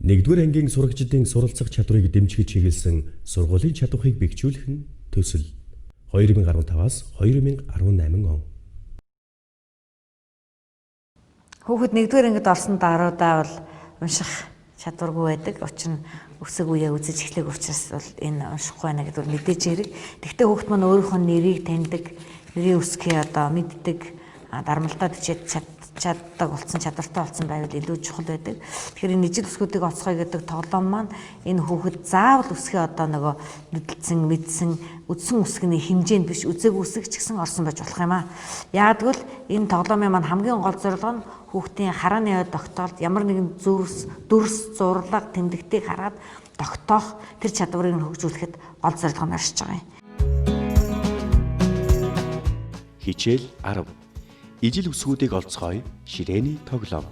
Нэгдүгээр ангийн сурагчдын суралцах чадварыг дэмжиж чиглэсэн сургуулийн чадварыг бэхжүүлэх нь төсөл 2015-аас 2018 он. Хүүхэд нэгдүгээр ангид орсон даруйдаа бол унших чадваргүй байдаг. Учир нь өсөг үеэ үзэж эхлэх учраас бол энэ уншихгүй байна гэдэг мэдээж хэрэг. Тэгвэл хүүхэд маань өөрийнхөө нэрийг таньдаг, нэрийн үсгийг одоо мэддэг, дарамлдаад чаддаг болсон, чадвартай болсон байвал илүү чухал байдаг. Тэгэхээр энэ ижил үсгүүдийг онцгой гэдэг тоглоом маань энэ хүүхэд заавал үсгээ одоо нөгөө нүдэлсэн, мэдсэн, үдсэн үсгний хэмжээнд биш, үзэг үсэг ч гэсэн орсон байж болох юм аа. Яагтвэл энэ тоглоомын маань хамгийн гол зорилго нь хүүхдийн харааны ой тогтоолт ямар нэгэн дүрс, зурлаг, тэмдэгтийг хараад тогтоох тэр чадварыг хөгжүүлэхэд гол зорилго нь оршиж байгаа юм. Хичээл 10. Ижил үсгүүдийг олцгоё. Ширээний тоглоом.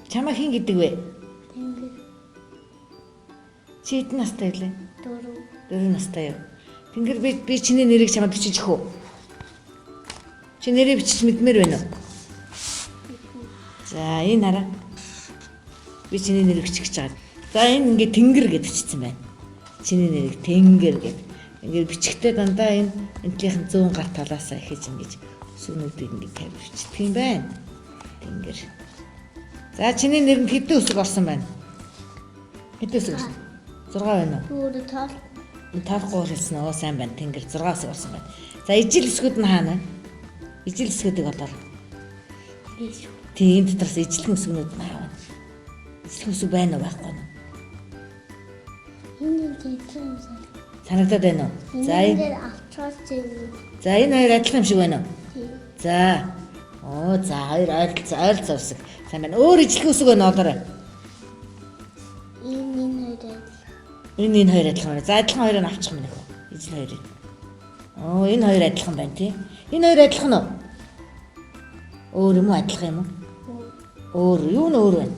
Чамаа хин гэдэг вэ? Тэнгэр. Чи хэдэн настай вэ? 4. 4 настай юу? Тэнгэр би чиний нэрийг чамд бичиж өгөх үү? Чи нэрийг бичиж мэдмээр байна уу? За энэ хараа. Би чиний нэрийг бичих гэж байгаа. За энэ ингээд тэнгэр гэж бичсэн байна. Чиний нэрийг тэнгэр гэд. Ингээд бичихтэй дандаа энэ энтлийнхэн зүүн гар талаасаа ихэж ингэж сүнүүдийг ингээд тавьж бичдэг юм байна. Тэнгэр. За чиний нэрэнд хэдэн үсэг орсон байна? Хэдэн үсэг орсон? 6 байна уу? Өөр тал. Таахгүй хэлсэн оо сайн байна. Тэнгэр 6 үсэг орсон байна. За ижил үсгүүд нь хаана? Ижил үсгүүдийг олоо. Биш. Тийм энэ дотроос ижилхэн үсгнүүд нь хаана? Ижилхэн үсэг байна уу байхгүй юу? Энэ тийм Санагдаад байна уу? За энэ авчраад зэвүү. За энэ хоёр адилхан юм шиг байна уу? Тийм. За. Оо за хоёр ойролцоо үсэг. Сайн байна. Өөр ижилхэн үсэг байна одоорой. Энэ хоёр адилхан байна. За адилхан хоёрыг авчих юм нэх үү? Ижил хоёрыг. Оо энэ хоёр адилхан байна тий. Энэ хоёр адилхан уу? Өөр юм уу адилхан юм уу? Өөр юу нь өөр байна?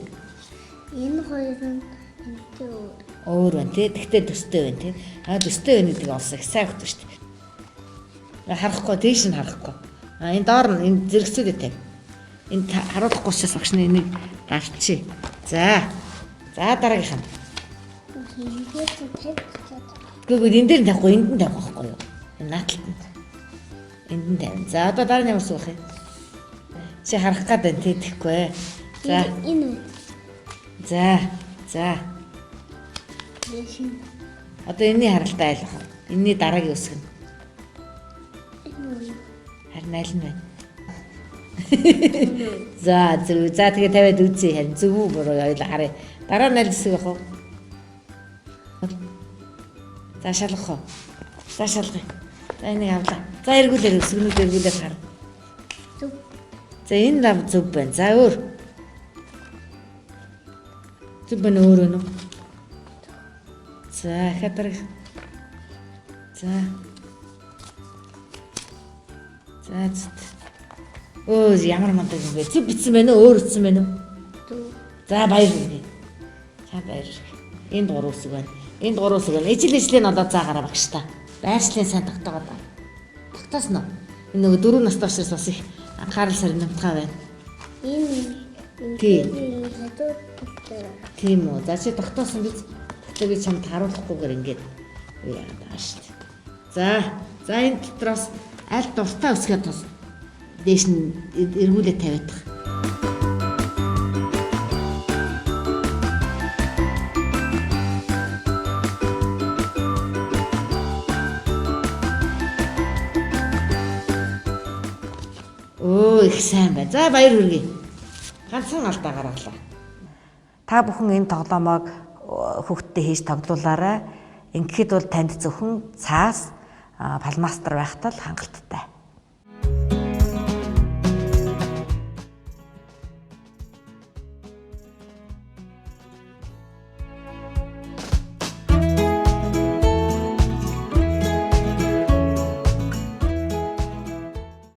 Энэ хоёр нь энэтэй өөр. Өөр байна тий. Тэгтээ төстэй байна тий. Төстэй байна гэдгийг олсоо их сайн хөтөв шүү дээ. Харахгүй тийш нь харахгүй. Энэ доор нь энэ зэрэгцүүдэд тавь. Энд харуулахгүй учраас багш нь энийг давчи. За. За дараагийнх нь. Гэхдээ энэ дээр нь тавихгүй, энд нь тавих байхгүй юу? Энэ наатланд. Энд нь тавина. За одоо дараа нь ямар суух юм? Чи харах гээд байна тий тэгэхгүй. За. Энэ. За. Одоо энэний харалтай айлах. Энэний дараагийн үсэг нь. Харин аль нь байна? За зөв. За тэгээ тавиад үзье харин зөв үү буруу ойлоо харъя. Дараа нь аль үсэг байх вэ? За шалгах уу? За шалгая. За энийг авлаа. За эргүүлээ үсгнүүд эргүүлээд хар. Зөв. За энэ лав зөв байна. За өөр. Зөв байна өөр өнө. За хатар. За. За. Өө ямар мундаг юм бэ? Зөв бичсэн байна уу? Өөр бичсэн байна уу? Зөв. За баяр хүргэе. За баяр хүргэе. Энд 3 үсэг байна. Энд 3 үсэг байна. Ижил одоо заагараа багш та. Байршлын сайн тогтоогоод байна. Тогтоосноо. Энэ нөгөө 4 настай учраас бас их анхаарал сарнамтгай байна. Тийм үү. За чи тогтоосон биз? Тэгтээ би чамд харуулахгүйгээр ингээд яагаад байгаа шүү дээ. За энэ дотроос аль дуртай үсгээ тус дээш нь эргүүлээд тавиадах. Оо их сайн байна. За баяр хүргэе. Ганцхан алдаа гаргалаа. Та бүхэн энэ тоглоомыг хүүхдтэй хийж тоглоулаарай. Ингээд бол танд зөвхөн цаас, палмастер байхтаа л хангалттай.